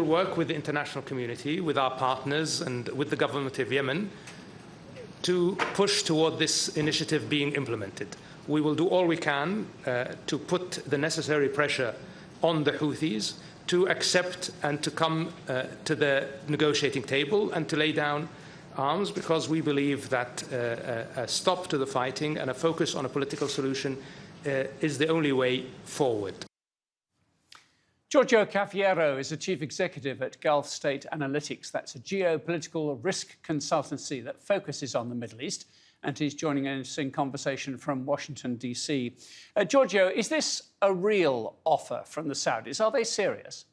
work with the international community, with our partners, and with the government of Yemen to push toward this initiative being implemented. We will do all we can to put the necessary pressure on the Houthis to accept and to come to the negotiating table and to lay down arms, because we believe that a stop to the fighting and a focus on a political solution is the only way forward. Giorgio Cafiero is the chief executive at Gulf State Analytics. That's a geopolitical risk consultancy that focuses on the Middle East. And he's joining us in conversation from Washington, D.C. Giorgio, is this a real offer from the Saudis? Are they serious?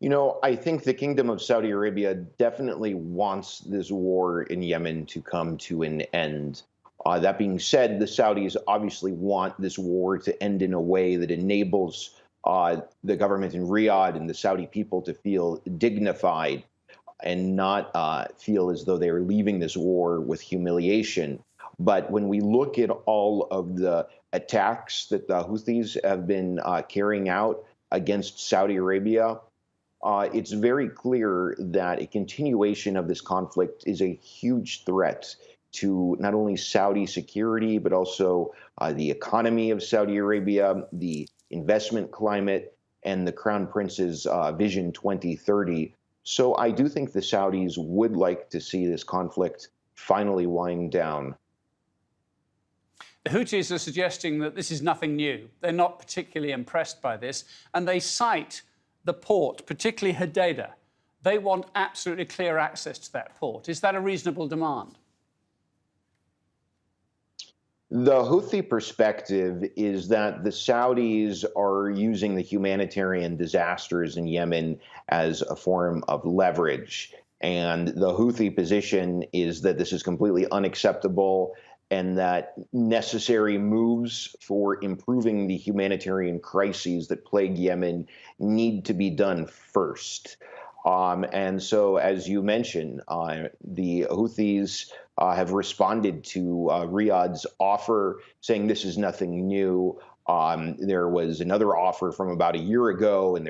You know, I think the Kingdom of Saudi Arabia definitely wants this war in Yemen to come to an end. That being said, the Saudis obviously want this war to end in a way that enables the government in Riyadh and the Saudi people to feel dignified and not feel as though they are leaving this war with humiliation. But when we look at all of the attacks that the Houthis have been carrying out against Saudi Arabia, it's very clear that a continuation of this conflict is a huge threat to not only Saudi security, but also the economy of Saudi Arabia, the investment climate, and the Crown Prince's Vision 2030. So I do think the Saudis would like to see this conflict finally wind down. The Houthis are suggesting that this is nothing new. They're not particularly impressed by this, and they cite the port, particularly Hodeidah. They want absolutely clear access to that port. Is that a reasonable demand? The Houthi perspective is that the Saudis are using the humanitarian disasters in Yemen as a form of leverage. And the Houthi position is that this is completely unacceptable and that necessary moves for improving the humanitarian crises that plague Yemen need to be done first. And so, as you mentioned, the Houthis have responded to Riyadh's offer, saying this is nothing new. There was another offer from about a year ago, and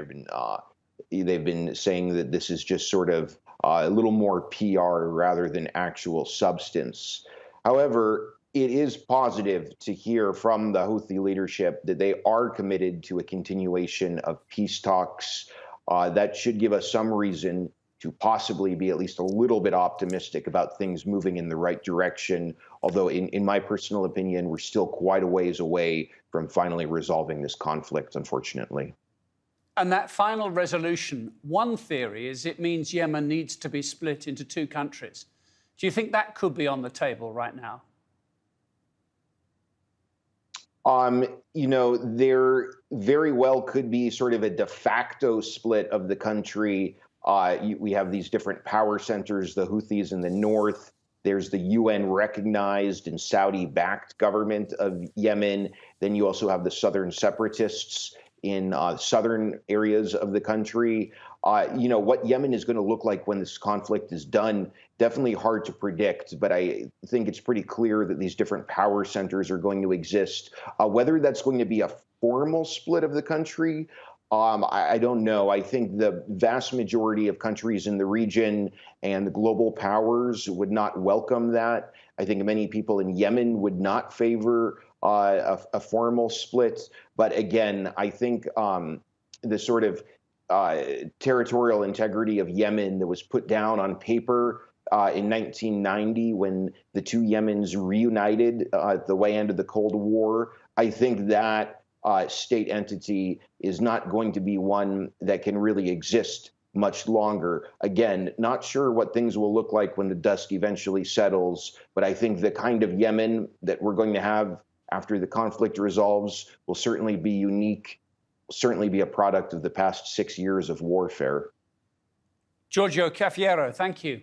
they've been saying that this is just sort of a little more PR rather than actual substance. However, it is positive to hear from the Houthi leadership that they are committed to a continuation of peace talks. That should give us some reason to possibly be at least a little bit optimistic about things moving in the right direction. Although in my personal opinion, we're still quite a ways away from finally resolving this conflict, unfortunately. And that final resolution, one theory is it means Yemen needs to be split into two countries. Do you think that could be on the table right now? You know, there very well could be sort of a de facto split of the country. We have these different power centers, the Houthis in the north. There's the UN-recognized and Saudi-backed government of Yemen. Then you also have the southern separatists in southern areas of the country. You know, what Yemen is going to look like when this conflict is done, definitely hard to predict, but I think it's pretty clear that these different power centers are going to exist. Whether that's going to be a formal split of the country, I don't know. I think the vast majority of countries in the region and the global powers would not welcome that. I think many people in Yemen would not favor a formal split. But again, I think the sort of territorial integrity of Yemen that was put down on paper in 1990 when the two Yemens reunited at the way end of the Cold War, I think that state entity is not going to be one that can really exist much longer. Again, not sure what things will look like when the dust eventually settles, but I think the kind of Yemen that we're going to have after the conflict resolves will certainly be unique, certainly be a product of the past 6 years of warfare. Giorgio Cafiero, thank you.